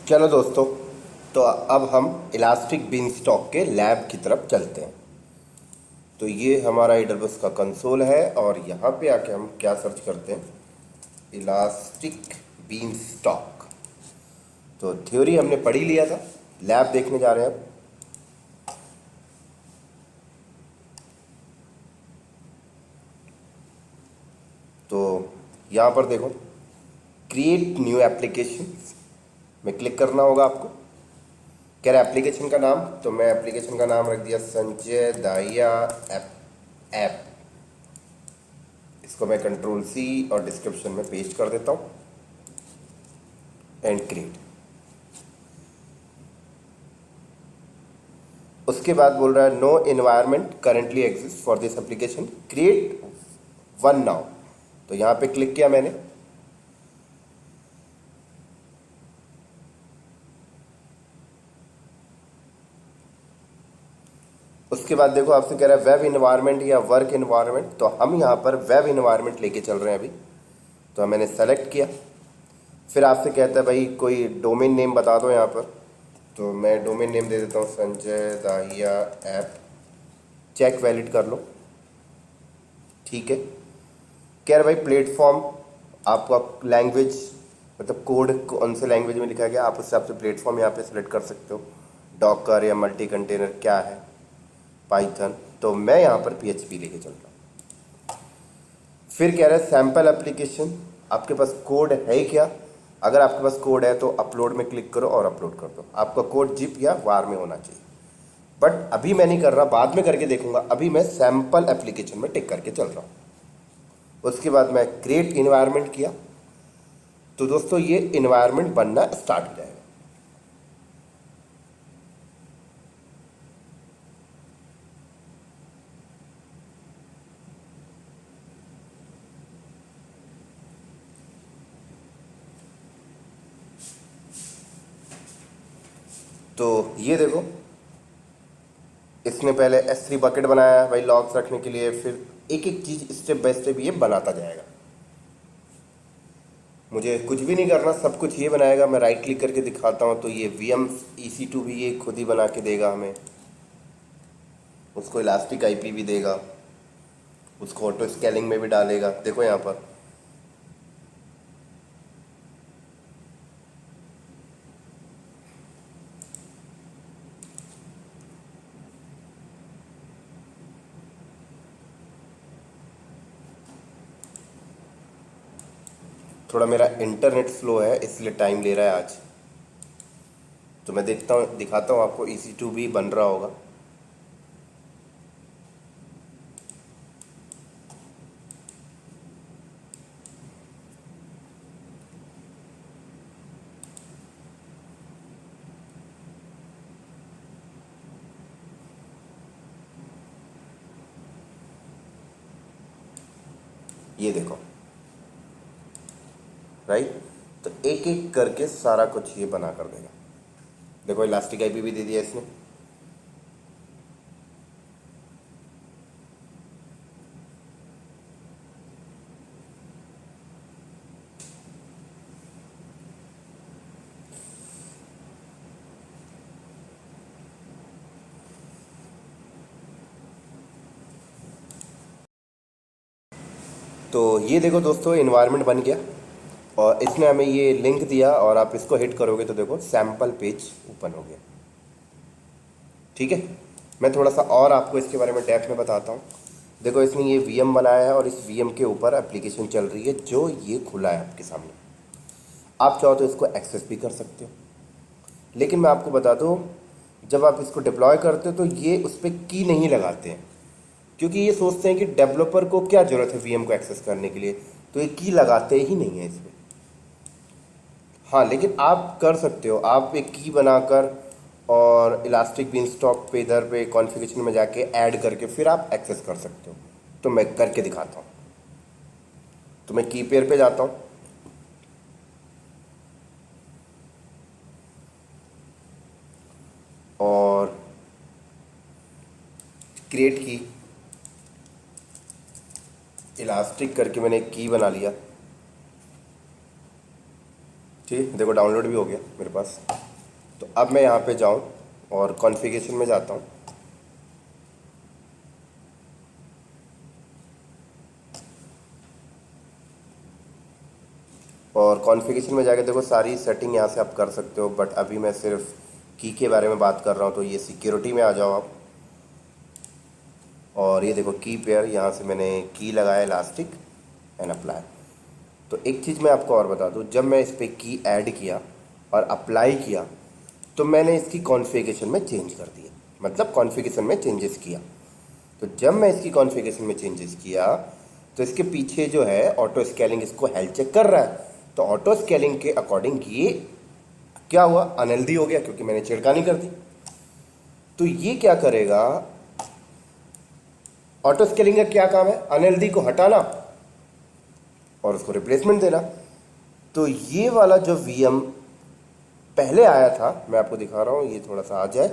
चलो दोस्तों, तो अब हम इलास्टिक बीनस्टॉक के लैब की तरफ चलते हैं। तो ये हमारा एडब्ल्यूएस का कंसोल है और यहाँ पे आके हम क्या सर्च करते हैं, इलास्टिक बीनस्टॉक। तो थ्योरी हमने पढ़ ही लिया था, लैब देखने जा रहे हैं अब। तो यहाँ पर देखो, क्रिएट न्यू एप्लीकेशन में क्लिक करना होगा आपको। कह रहा है एप्लीकेशन का नाम, तो मैं एप्लीकेशन का नाम रख दिया संजय दाहिया ऐप। इसको मैं कंट्रोल सी और डिस्क्रिप्शन में पेस्ट कर देता हूँ एंड क्रिएट। उसके बाद बोल रहा है no environment currently exist for this application, create one now. तो यहाँ पे क्लिक किया मैंने। उसके बाद देखो आपसे कह रहा है वेब इन्वायरमेंट या वर्क इन्वायरमेंट, तो हम यहाँ पर वेब इन्वायरमेंट लेके चल रहे हैं अभी। तो मैंने सेलेक्ट किया। फिर आपसे कहता है भाई कोई डोमेन नेम बता दो यहाँ पर, तो मैं डोमेन नेम दे देता हूँ Sanjay Dahiya app. Check valid कर लो, ठीक है। कह रहा भाई प्लेटफॉर्म, आपका लैंग्वेज मतलब कोड कौन से लैंग्वेज में लिखा गया, आप उस हिसाब से प्लेटफॉर्म यहाँ पे सेलेक्ट कर सकते हो। डॉकर या मल्टी कंटेनर क्या है, पाइथन। तो मैं यहाँ पर PHP लेके चल रहा हूँ। फिर कह रहा है सैम्पल एप्लीकेशन, आपके पास कोड है क्या। अगर आपके पास कोड है तो अपलोड में क्लिक करो और अपलोड कर दो। आपका कोड जिप या वार में होना चाहिए, बट अभी मैं नहीं कर रहा, बाद में करके देखूंगा। अभी मैं सैम्पल एप्लीकेशन में टिक करके चल रहा हूँ। उसके बाद मैं क्रिएट इन्वायरमेंट किया। तो दोस्तों ये इन्वायरमेंट बनना स्टार्ट हो जाएगा। तो ये देखो, इसने पहले S3 बकेट बनाया है भाई लॉग्स रखने के लिए। फिर एक एक चीज़ स्टेप बाय स्टेप ये बनाता जाएगा। मुझे कुछ भी नहीं करना, सब कुछ ये बनाएगा। मैं राइट क्लिक करके दिखाता हूँ तो ये VM EC2 भी ये खुद ही बना के देगा हमें। उसको इलास्टिक IP भी देगा, उसको ऑटो स्केलिंग में भी डालेगा। देखो यहाँ पर थोड़ा मेरा इंटरनेट स्लो है इसलिए टाइम ले रहा है आज। तो मैं देखता हूँ, दिखाता हूँ आपको, EC2 भी बन रहा होगा। ये देखो, राइट। तो एक एक करके सारा कुछ ये बना कर देगा। देखो इलास्टिक IP भी दे दिया इसने। तो ये देखो दोस्तों, इन्वायरमेंट बन गया और इसने हमें ये लिंक दिया और आप इसको हिट करोगे तो देखो सैम्पल पेज ओपन हो गया। ठीक है, मैं थोड़ा सा और आपको इसके बारे में डेप्थ में बताता हूँ। देखो इसने ये VM बनाया है और इस VM के ऊपर एप्लीकेशन चल रही है जो ये खुला है आपके सामने। आप चाहो तो इसको एक्सेस भी कर सकते हो, लेकिन मैं आपको बता दूँ, जब आप इसको डिप्लॉय करते हो तो ये उस पर की नहीं लगाते हैं, क्योंकि ये सोचते हैं कि डेवलपर को क्या ज़रूरत है VM को एक्सेस करने के लिए, तो ये की लगाते ही नहीं है इसमें। हाँ, लेकिन आप कर सकते हो, आप एक की बनाकर और इलास्टिक बीनस्टॉक पे इधर पे कॉन्फ़िगरेशन में जाके ऐड करके फिर आप एक्सेस कर सकते हो। तो मैं करके दिखाता हूँ। तो मैं की पेयर पे जाता हूँ और क्रिएट की इलास्टिक करके मैंने एक की बना लिया। ठीक है, देखो डाउनलोड भी हो गया मेरे पास। तो अब मैं यहाँ पे जाऊँ और कॉन्फ़िगरेशन में जाता हूँ। और कॉन्फ़िगरेशन में जाके देखो सारी सेटिंग यहाँ से आप कर सकते हो, बट अभी मैं सिर्फ की के बारे में बात कर रहा हूँ। तो ये सिक्योरिटी में आ जाओ आप, और ये देखो की पेयर, यहाँ से मैंने की लगाया इलास्टिक एंड अप्लाई। तो एक चीज़ मैं आपको और बता दूँ, जब मैं इस पर की ऐड किया और अप्लाई किया तो मैंने इसकी कॉन्फ़िगरेशन में चेंज कर दिया, मतलब कॉन्फ़िगरेशन में चेंजेस किया। तो जब मैं इसकी कॉन्फ़िगरेशन में चेंजेस किया तो इसके पीछे जो है ऑटो स्केलिंग इसको हेल्थ चेक कर रहा है। तो ऑटो स्केलिंग के अकॉर्डिंग ये क्या हुआ, अनहेल्दी हो गया क्योंकि मैंने छिड़कानी कर दी। तो ये क्या करेगा, ऑटो स्केलिंग का क्या काम है, अनहेल्दी को हटाना और उसको रिप्लेसमेंट देना। तो ये वाला जो वीएम पहले आया था, मैं आपको दिखा रहा हूँ, ये थोड़ा सा आ जाए,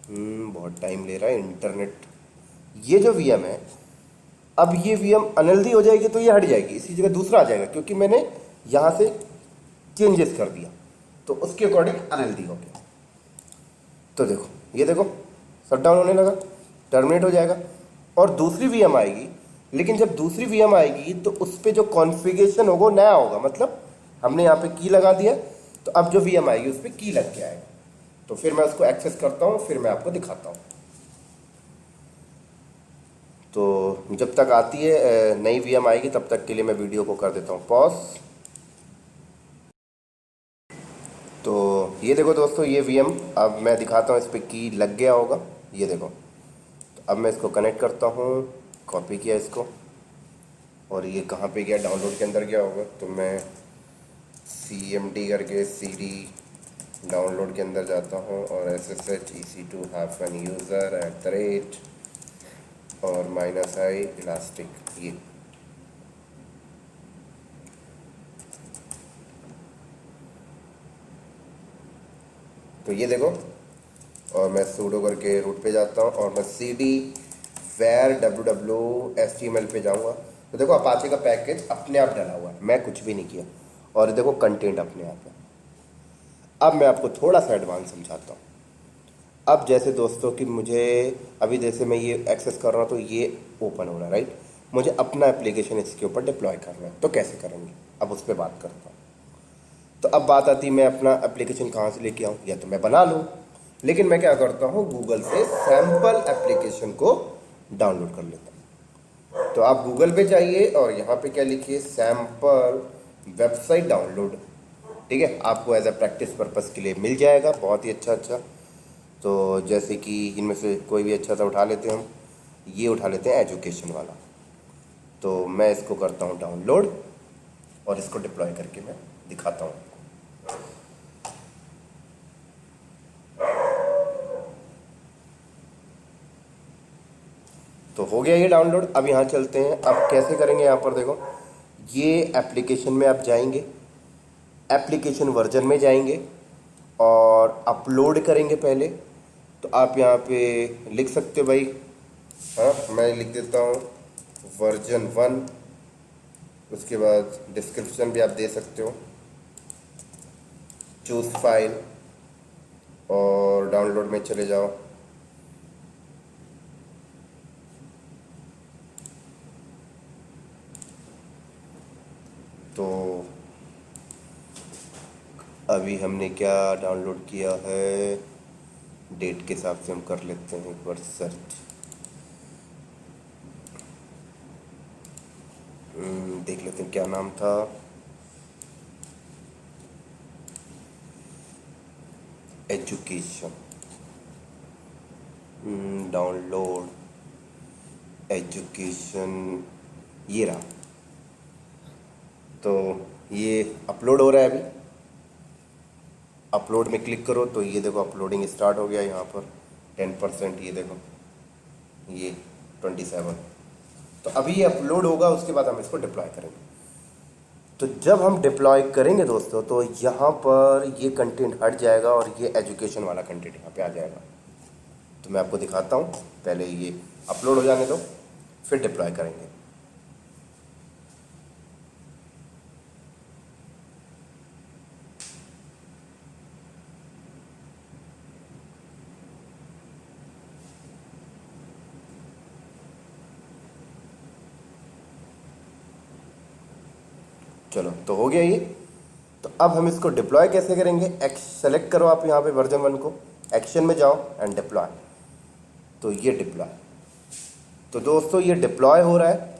बहुत टाइम ले रहा है इंटरनेट। ये जो वीएम है, अब ये वीएम अनहेल्दी हो जाएगी तो ये हट जाएगी, इसी जगह दूसरा आ जाएगा क्योंकि मैंने यहाँ से चेंजेस कर दिया, तो उसके अकॉर्डिंग अनहेल्दी हो गया। तो देखो, ये देखो शट डाउन होने लगा, टर्मिनेट हो जाएगा और दूसरी वीएम आएगी। लेकिन जब दूसरी वीएम आएगी तो उस पर जो कॉन्फ़िगरेशन होगा नया होगा, मतलब हमने यहाँ पे की लगा दिया, तो अब जो वीएम आएगी उस पर की लग के आएगा। तो फिर मैं उसको एक्सेस करता हूँ, फिर मैं आपको दिखाता हूँ। तो जब तक आती है नई वीएम आएगी तब तक के लिए मैं वीडियो को कर देता हूँ पॉज। तो ये देखो दोस्तों, ये वीएम अब मैं दिखाता हूँ, इस पर की लग गया होगा, ये देखो। तो अब मैं इसको कनेक्ट करता हूँ, कॉपी किया इसको, और ये कहाँ पे गया, डाउनलोड के अंदर गया होगा। तो मैं CMD करके CD डाउनलोड के अंदर जाता हूँ और SSH EC2-user@ और -i इलास्टिक, ये तो ये देखो। और मैं सूडो करके रूट पे जाता हूँ और मैं CD var www.html पे जाऊँगा। तो देखो अपाचे का पैकेज अपने आप डाला हुआ है, मैं कुछ भी नहीं किया। और देखो कंटेंट अपने आप है। अब मैं आपको थोड़ा सा एडवांस समझाता हूँ। अब जैसे दोस्तों कि मुझे अभी जैसे मैं ये एक्सेस कर रहा हूँ तो ये ओपन हो रहा है, राइट। मुझे अपना एप्लीकेशन इसके ऊपर डिप्लॉय करना है, तो कैसे करेंगे, अब उस पर बात करता हूँ। तो अब बात आती है मैं अपना एप्लीकेशन कहाँ से लेके आऊँ, या तो मैं बना लूँ, लेकिन मैं क्या करता हूँ, गूगल से सैम्पल एप्लीकेशन को डाउनलोड कर लेता हूँ। तो आप गूगल पे जाइए और यहाँ पे क्या लिखिए, सैम्पल वेबसाइट डाउनलोड, ठीक है। आपको एज अ प्रैक्टिस पर्पज़ के लिए मिल जाएगा, बहुत ही अच्छा। तो जैसे कि इनमें से कोई भी अच्छा सा उठा लेते हैं हम, ये उठा लेते हैं एजुकेशन वाला। तो मैं इसको करता हूँ डाउनलोड और इसको डिप्लॉय करके मैं दिखाता हूँ। तो हो गया ये डाउनलोड। अब यहाँ चलते हैं, अब कैसे करेंगे, यहाँ पर देखो, ये एप्लीकेशन में आप जाएंगे, एप्लीकेशन वर्जन में जाएंगे और अपलोड करेंगे पहले। तो आप यहाँ पे लिख सकते हो भाई, हाँ मैं लिख देता हूँ वर्जन 1। उसके बाद डिस्क्रिप्शन भी आप दे सकते हो, चूज़ फाइल, और डाउनलोड में चले जाओ। तो अभी हमने क्या डाउनलोड किया है, डेट के हिसाब से हम कर लेते हैं एक बार सर्च। देख लेते हैं क्या नाम था, एजुकेशन, डाउनलोड एजुकेशन, ये रहा। तो ये अपलोड हो रहा है अभी, अपलोड में क्लिक करो तो ये देखो अपलोडिंग स्टार्ट हो गया। यहाँ पर 10%, ये देखो ये 27। तो अभी ये अपलोड होगा, उसके बाद हम इसको डिप्लॉय करेंगे। तो जब हम डिप्लॉय करेंगे दोस्तों, तो यहाँ पर ये कंटेंट हट जाएगा और ये एजुकेशन वाला कंटेंट यहाँ पे आ जाएगा। तो मैं आपको दिखाता हूँ, पहले ये अपलोड हो जाने दो, फिर डिप्लॉय करेंगे। चलो तो हो गया ये। तो अब हम इसको डिप्लॉय कैसे करेंगे, सेलेक्ट करो आप यहाँ पे वर्जन 1 को, एक्शन में जाओ एंड डिप्लॉय। तो ये डिप्लॉय, तो दोस्तों ये डिप्लॉय हो रहा है।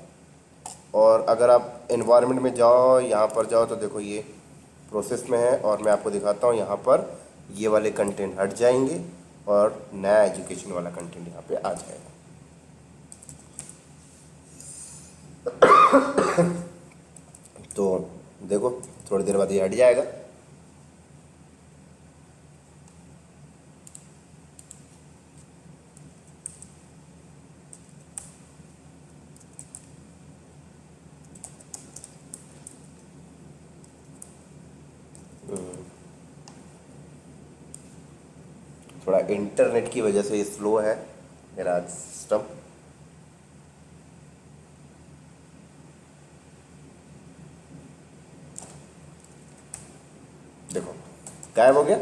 और अगर आप इन्वायरमेंट में जाओ, यहाँ पर जाओ, तो देखो ये प्रोसेस में है। और मैं आपको दिखाता हूँ, यहाँ पर ये वाले कंटेंट हट जाएंगे और नया एजुकेशन वाला कंटेंट यहाँ पे आ जाएगा। तो देखो थोड़ी देर बाद ये हट जाएगा। थोड़ा इंटरनेट की वजह से स्लो है मेरा सिस्टम। देखो गायब हो गया।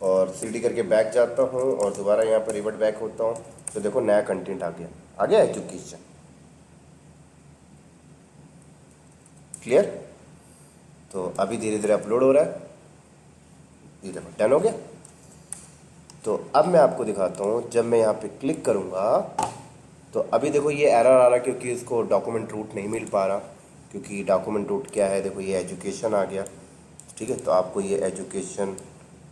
और सीडी करके बैक जाता हूँ और दोबारा यहाँ पर रिवर्ट बैक होता हूँ, तो देखो नया कंटेंट आ गया एजुकेशन। क्लियर। तो अभी धीरे धीरे अपलोड हो रहा है, ये देखो डन हो गया। तो अब मैं आपको दिखाता हूँ, जब मैं यहाँ पे क्लिक करूँगा तो अभी देखो ये एरर आ रहा, क्योंकि इसको डॉक्यूमेंट रूट नहीं मिल पा रहा। क्योंकि डॉक्यूमेंट रूट क्या है, देखो ये एजुकेशन आ गया, ठीक है। तो आपको ये एजुकेशन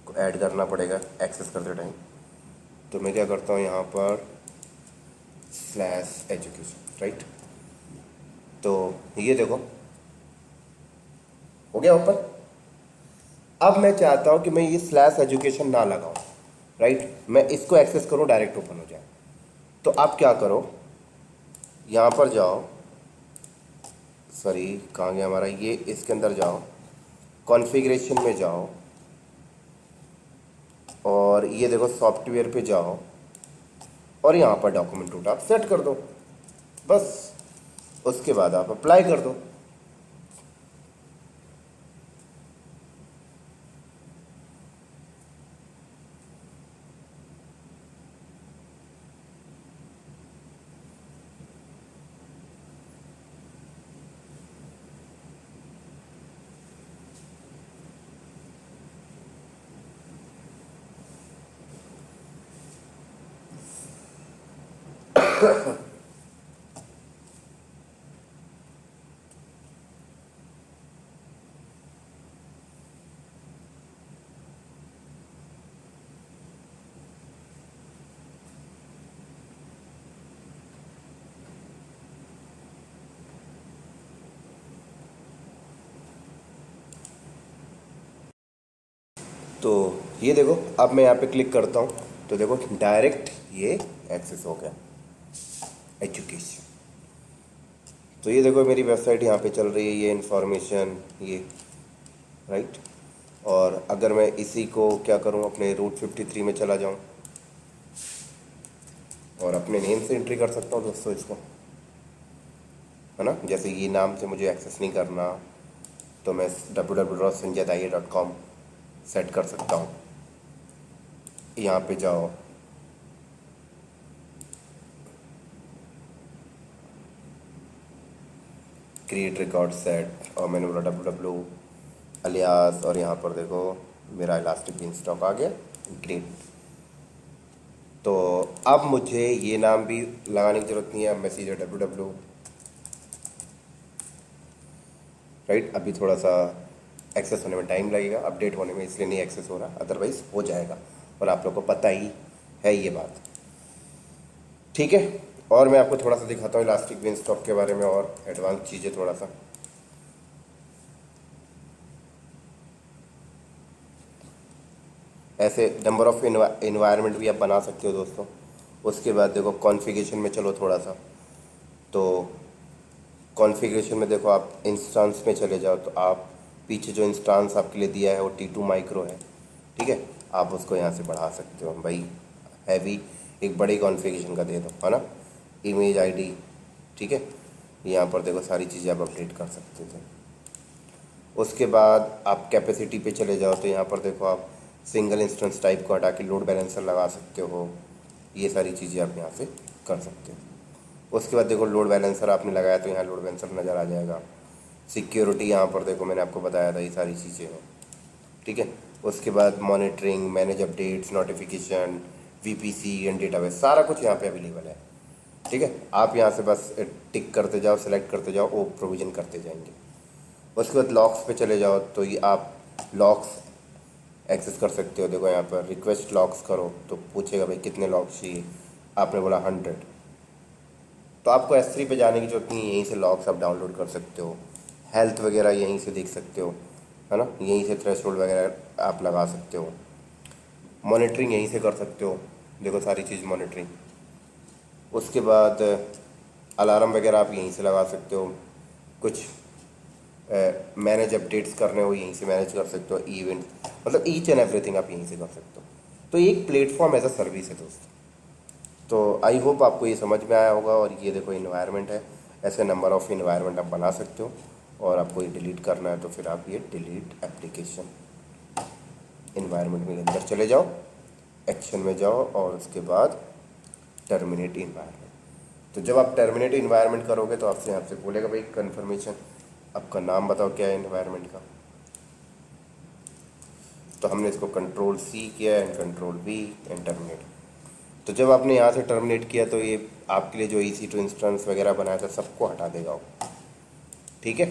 को ऐड करना पड़ेगा एक्सेस करते टाइम। तो मैं क्या करता हूँ, यहाँ पर /education, राइट। तो ये देखो हो गया ओपन। अब मैं चाहता हूँ कि मैं ये /education ना लगाऊँ, राइट। मैं इसको एक्सेस करूँ, डायरेक्ट ओपन हो जाए। तो आप क्या करो, यहाँ पर जाओ, सॉरी कहाँ गया हमारा ये, इसके अंदर जाओ, कॉन्फ़िगरेशन में जाओ और ये देखो सॉफ्टवेयर पे जाओ और यहाँ पर डॉक्यूमेंट रूट आप सेट कर दो, बस। उसके बाद आप अप्लाई कर दो। तो ये देखो अब मैं यहाँ पे क्लिक करता हूँ, तो देखो डायरेक्ट ये एक्सेस हो गया एजुकेशन। तो ये देखो मेरी वेबसाइट यहाँ पे चल रही है, ये इंफॉर्मेशन ये, राइट। और अगर मैं इसी को क्या करूँ, अपने रूट 53 में चला जाऊँ और अपने नेम से एंट्री कर सकता हूँ दोस्तों इसको, है ना। जैसे ये नाम से मुझे एक्सेस नहीं करना, तो मैं www.sanjaydahiya.com सेट कर सकता हूँ। यहाँ पे जाओ, क्रिएट रिकॉर्ड सेट, और मैंने बोला www अलियास, और यहाँ पर देखो मेरा इलास्टिक बीन स्टॉक आ गया, ग्रेट। तो अब मुझे ये नाम भी लगाने की ज़रूरत नहीं है, अब मैं सीधे www, राइट। अभी थोड़ा सा एक्सेस होने में टाइम लगेगा, अपडेट होने में, इसलिए नहीं एक्सेस हो रहा, अदरवाइज़ हो जाएगा। और आप लोग को पता ही है ये बात, ठीक है। और मैं आपको थोड़ा सा दिखाता हूँ इलास्टिक बीन स्टॉक के बारे में और एडवांस चीज़ें थोड़ा सा। ऐसे नंबर ऑफ़ इन्वायरमेंट भी आप बना सकते हो दोस्तों। उसके बाद देखो कॉन्फ़िगरेशन में चलो थोड़ा सा, तो कॉन्फ़िगरेशन में देखो आप इंस्टांस में चले जाओ, तो आप पीछे जो इंस्टांस आपके लिए दिया है वो T2 माइक्रो है, ठीक है। आप उसको यहाँ से बढ़ा सकते हो भाई, हैवी एक बड़ी कॉन्फ़िगरेशन का दे दो, है ना। इमेज आईडी, ठीक है। यहाँ पर देखो सारी चीज़ें आप अपडेट कर सकते थे। उसके बाद आप कैपेसिटी पे चले जाओ, तो यहाँ पर देखो आप सिंगल इंस्टेंस टाइप को हटा के लोड बैलेंसर लगा सकते हो, ये सारी चीज़ें आप यहाँ से कर सकते हो। उसके बाद देखो लोड बैलेंसर आपने लगाया, तो यहाँ लोड बैलेंसर नज़र आ जाएगा। सिक्योरिटी यहाँ पर देखो मैंने आपको बताया था, ये सारी चीज़ें हैं। ठीक है, उसके बाद monitoring, manage updates, notification, VPC and database, सारा कुछ यहाँ पे अवेलेबल है। ठीक है, आप यहाँ से बस टिक करते जाओ, सेलेक्ट करते जाओ, वो प्रोविज़न करते जाएंगे। उसके बाद लॉक्स पे चले जाओ तो ये आप लॉक्स एक्सेस कर सकते हो। देखो यहाँ पर रिक्वेस्ट लॉक्स करो तो पूछेगा भाई कितने लॉक्स चाहिए, आपने बोला 100, तो आपको S3 पे जाने की जरूरत नहीं है, यहीं से लॉक्स आप डाउनलोड कर सकते हो। हेल्थ वगैरह यहीं से देख सकते हो, है ना, यहीं से थ्रेशोल्ड वगैरह आप लगा सकते हो। मॉनिटरिंग यहीं से कर सकते हो, देखो सारी चीज़ मॉनिटरिंग। उसके बाद अलार्म वगैरह आप यहीं से लगा सकते हो। कुछ मैनेज अपडेट्स करने हो यहीं से मैनेज कर सकते हो। इवेंट, मतलब ईच एंड एवरीथिंग आप यहीं से कर सकते हो। तो ये एक प्लेटफॉर्म एज अ सर्विस है दोस्तों। तो आई होप आपको ये समझ में आया होगा। और ये देखो इन्वायरमेंट है, ऐसे नंबर ऑफ़ इन्वायरमेंट आप बना सकते हो। और आपको ये डिलीट करना है तो फिर आप ये डिलीट एप्लीकेशन इन्वायरमेंट में अंदर चले जाओ, एक्शन में जाओ और उसके बाद टर्मिनेट इन्वायरमेंट। तो जब आप टर्मिनेट इन्वायरमेंट करोगे तो आपसे यहाँ से बोलेगा भाई कन्फर्मेशन, आपका नाम बताओ क्या है इन्वायरमेंट का। तो हमने इसको कंट्रोल C किया and control V and terminate. तो जब आपने यहाँ से टर्मिनेट किया तो ये आपके लिए जो EC2 इंस्टेंस वगैरह बनाया था सबको हटा देगा वो। ठीक है,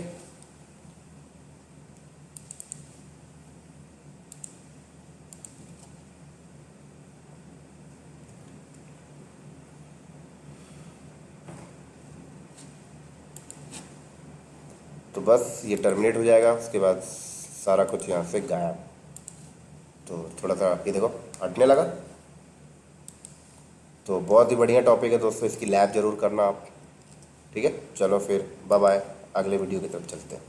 तो बस ये टर्मिनेट हो जाएगा, उसके बाद सारा कुछ यहाँ से गायब। तो थोड़ा सा ये देखो हटने लगा। तो बहुत ही बढ़िया टॉपिक है दोस्तों, इसकी लैब ज़रूर करना आप। ठीक है, चलो फिर बाय बाय, अगले वीडियो की तरफ चलते हैं।